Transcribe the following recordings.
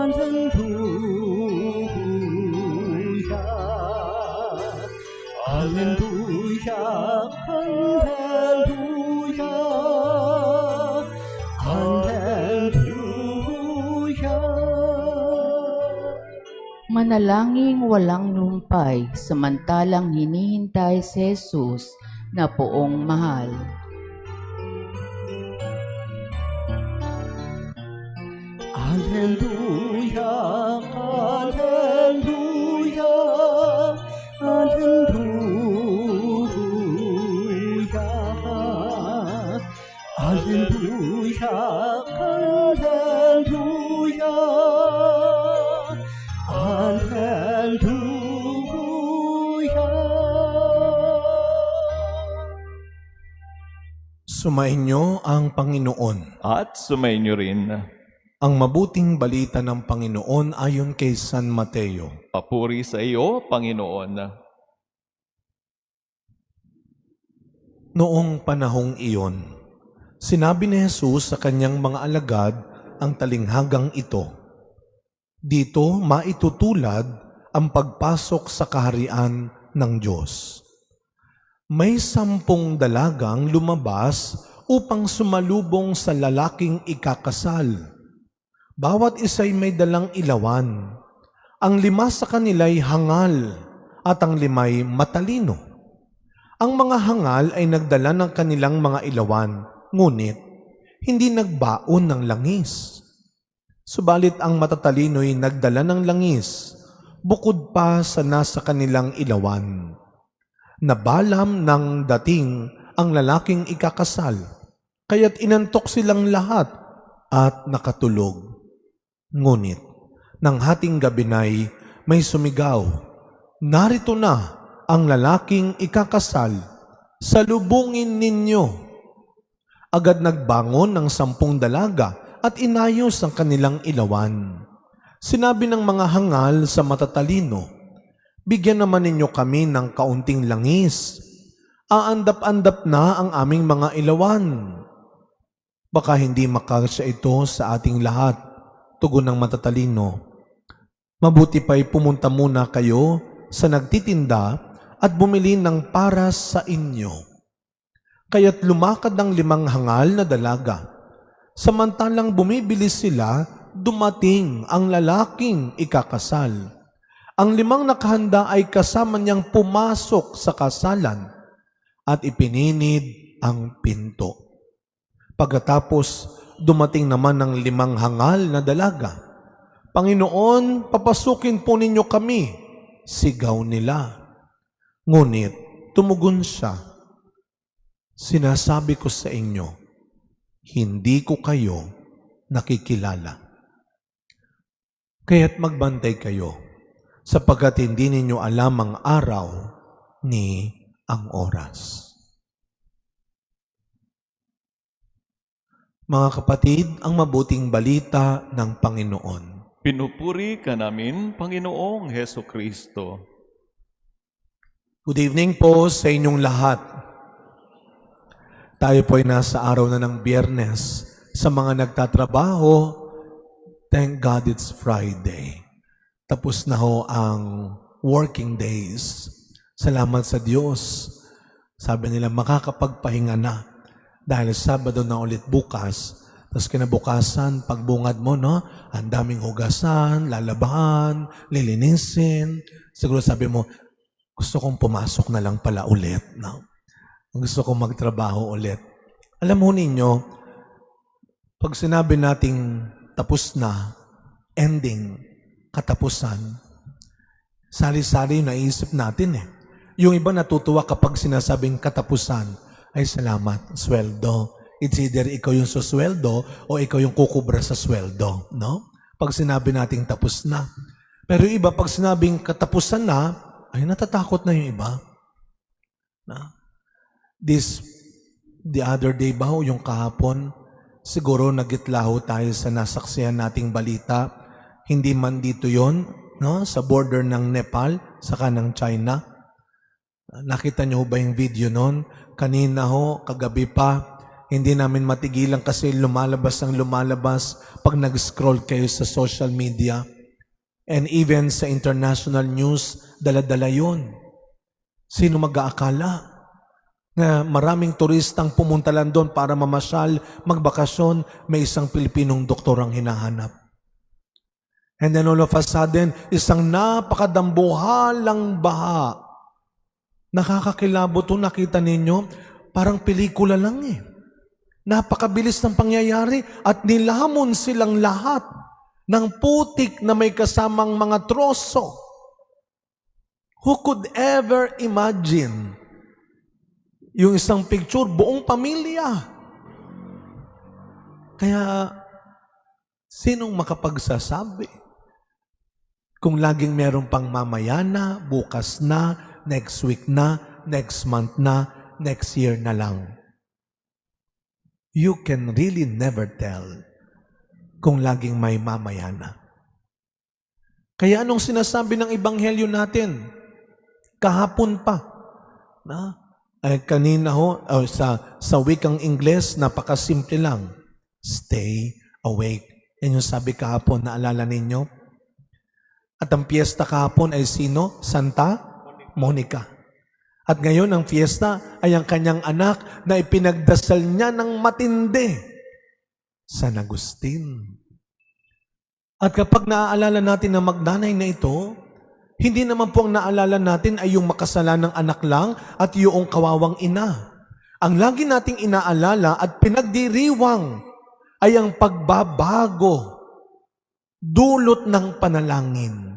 할렐루야, 할렐루야, 할렐루야. Manalangin walang numpay, samantalang hinihintay si Jesus na poong mahal. 할렐루야, 할렐루야, 할렐루야, 할렐루야, 할렐루야, 할렐루야. Sumainyo ang Panginoon. At sumainyo rin. Ang mabuting balita ng Panginoon ayon kay San Mateo. Papuri sa iyo, Panginoon. Noong panahong iyon, sinabi ni Jesus sa kanyang mga alagad ang talinghagang ito. Dito maitutulad ang pagpasok sa kaharian ng Diyos. May 10 dalagang lumabas upang sumalubong sa lalaking ikakasal. Bawat isa'y may dalang ilawan. Ang 5 sa kanila'y hangal at ang 5'y matalino. Ang mga hangal ay nagdala ng kanilang mga ilawan, ngunit hindi nagbaon ng langis. Subalit ang matatalino'y nagdala ng langis, bukod pa sa nasa kanilang ilawan. Nabalam ng dating ang lalaking ikakasal, kaya't inantok silang lahat at nakatulog. Ngunit, nang hating gabi na'y may sumigaw, "Narito na ang lalaking ikakasal, salubungin ninyo." Agad nagbangon ng 10 dalaga at inayos ang kanilang ilawan. Sinabi ng mga hangal sa matatalino, "Bigyan naman ninyo kami ng kaunting langis. Aandap-andap na ang aming mga ilawan. Baka hindi makasya ito sa ating lahat." Tugon ng matatalino, "Mabuti pa'y pumunta muna kayo sa nagtitinda at bumili ng para sa inyo." Kaya't lumakad ang 5 hangal na dalaga. Samantalang bumibili sila, dumating ang lalaking ikakasal. Ang 5 nakahanda ay kasama niyang pumasok sa kasalan at ipininid ang pinto. Pagkatapos, dumating naman ng 5 hangal na dalaga. "Panginoon, papasukin po ninyo kami," sigaw nila. Ngunit tumugon siya, "Sinasabi ko sa inyo, hindi ko kayo nakikilala. Kaya't magbantay kayo, sapagkat hindi ninyo alam ang araw ni ang oras." Mga kapatid, ang mabuting balita ng Panginoon. Pinupuri ka namin, Panginoong Heso Kristo. Good evening po sa inyong lahat. Tayo po ay nasa araw na ng Biyernes. Sa mga nagtatrabaho, thank God it's Friday. Tapos na ho ang working days. Salamat sa Diyos. Sabi nila, makakapagpahinga na. Dahil Sabado na ulit bukas, tapos kinabukasan, pagbungad mo, no? Ang daming hugasan, lalabahan, lilinisin. Siguro sabi mo, gusto kong pumasok na lang pala ulit, no? Gusto kong magtrabaho ulit. Alam mo ninyo, pag sinabi nating tapos na, ending, katapusan, sari-sari yung naisip natin eh. Yung iba natutuwa kapag sinasabing katapusan, ay salamat, sweldo. It's either ikaw yung susweldo o ikaw yung kukubra sa sweldo, no? Pag sinabi nating tapos na. Pero yung iba, pag sinabing katapusan na, ay natatakot na yung iba. Na? The other day ba, yung kahapon, siguro nagitlaho tayo sa nasaksihan nating balita. Hindi man dito yon, no? Sa border ng Nepal, saka ng China. Nakita niyo ba yung video noon? Kanina ho, kagabi pa, hindi namin matigilan kasi lumalabas ang lumalabas pag nag-scroll kayo sa social media. And even sa international news, dala-dala yun. Sino mag-aakala na maraming turistang pumunta lang doon para mamasyal, magbakasyon, may isang Pilipinong doktor ang hinahanap. And then all of a sudden, isang napakadambuhalang baha. Nakakakilabot to, nakita ninyo, parang pelikula lang eh. Napakabilis ng pangyayari at nilamon silang lahat ng putik na may kasamang mga troso. Who could ever imagine yung isang picture, buong pamilya? Kaya, sinong makapagsasabi? Kung laging meron pang mamaya na, bukas na, next week na, next month na, next year na lang. You can really never tell kung laging may mamaya na. Kaya anong sinasabi ng Ebanghelyo natin? Kahapon pa. Kanina sa wikang Ingles, napakasimple lang. Stay awake. Yan yung sabi kahapon, naalala ninyo? At ang piyesta kahapon ay sino? Santa Monica. At ngayon ang fiesta ay ang kanyang anak na ipinagdasal niya ng matindi, San Agustin. At kapag naaalala natin ang magnanay na ito, hindi naman po ang naalala natin ay yung makasalanang anak lang at yung kawawang ina. Ang lagi nating inaalala at pinagdiriwang ay ang pagbabago, dulot ng panalangin.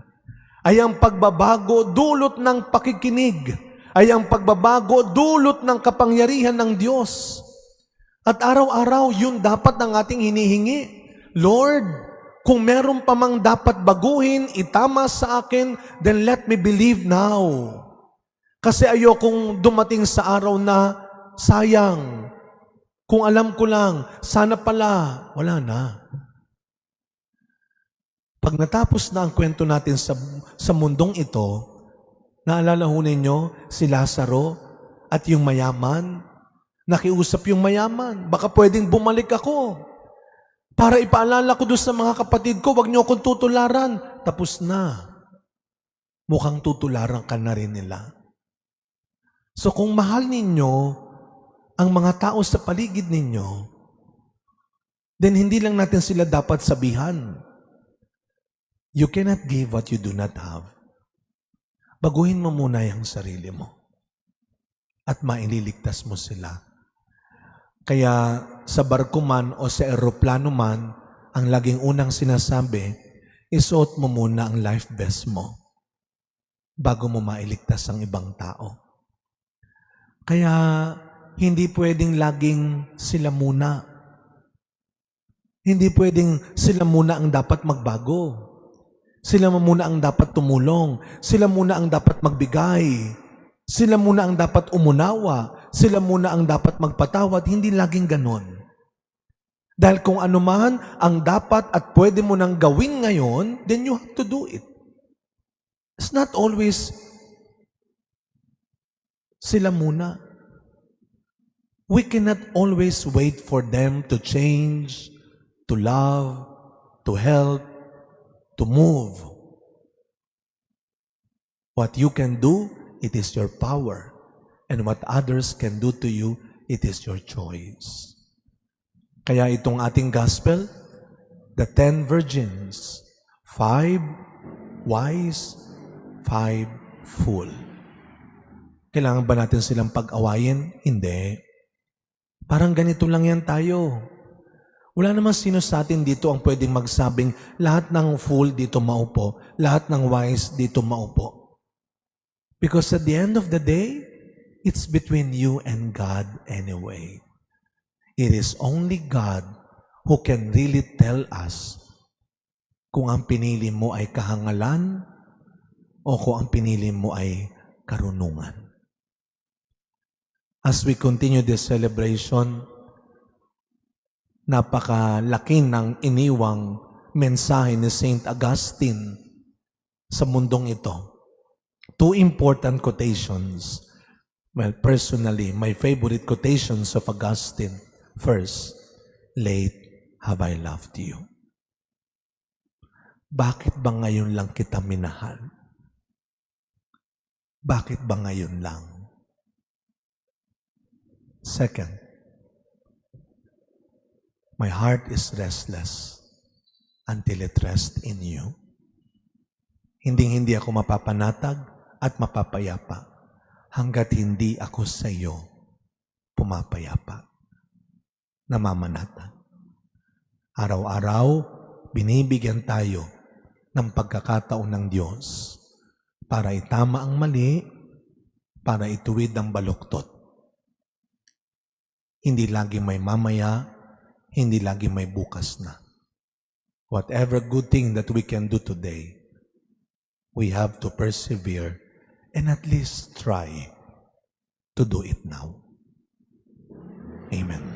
Ay ang pagbabago, dulot ng pakikinig. Ay ang pagbabago, dulot ng kapangyarihan ng Diyos. At araw-araw, yun dapat ang ating hinihingi. Lord, kung meron pa mang dapat baguhin, itama sa akin, then let me believe now. Kasi ayokong dumating sa araw na, sayang, kung alam ko lang, sana pala, wala na. Pag natapos na ang kwento natin sa mundong ito, naalala ho ninyo si Lazaro at yung mayaman? Nakiusap yung mayaman, baka pwedeng bumalik ako. Para ipaalala ko doon sa mga kapatid ko, wag niyo akong tutularan. Tapos na. Mukhang tutularan ka na rin nila. So kung mahal ninyo ang mga tao sa paligid ninyo, then hindi lang natin sila dapat sabihan. You cannot give what you do not have. Baguhin mo muna yung sarili mo at maililigtas mo sila. Kaya sa barko man o sa eroplano man, ang laging unang sinasabi, isuot mo muna ang life vest mo bago mo mailigtas ang ibang tao. Kaya hindi pwedeng laging sila muna. Hindi pwedeng sila muna ang dapat magbago. Sila muna ang dapat tumulong. Sila muna ang dapat magbigay. Sila muna ang dapat umunawa. Sila muna ang dapat magpatawad. Hindi laging ganon. Dahil kung ano man ang dapat at pwede mo nang gawin ngayon, then you have to do it. It's not always sila muna. We cannot always wait for them to change, to love, to help, to move. What you can do, it is your power. And what others can do to you, it is your choice. Kaya itong ating gospel, the 10 virgins, 5 wise, 5 fool. Kailangan ba natin silang pag-awayin? Hindi. Parang ganito lang yan tayo. Wala naman sino sa atin dito ang pwedeng magsabing lahat ng fool dito maupo, lahat ng wise dito maupo. Because at the end of the day, it's between you and God anyway. It is only God who can really tell us kung ang pinili mo ay kahangalan o kung ang pinili mo ay karunungan. As we continue this celebration, napakalaki ng iniwang mensahe ni Saint Augustine sa mundong ito. 2 important quotations. Well, personally, my favorite quotations of Augustine. First, late have I loved you. Bakit ba ngayon lang kita minahal? Bakit ba ngayon lang? Second, my heart is restless until it rests in you. Hindi ako mapapanatag at mapapayapa hanggat hindi ako sa iyo pumapayapa, namamanatag. Araw-araw, binibigyan tayo ng pagkakataon ng Diyos para itama ang mali, para ituwid ang baluktot. Hindi lagi may mamaya, hindi lagi may bukas na. Whatever good thing that we can do today, we have to persevere and at least try to do it now. Amen.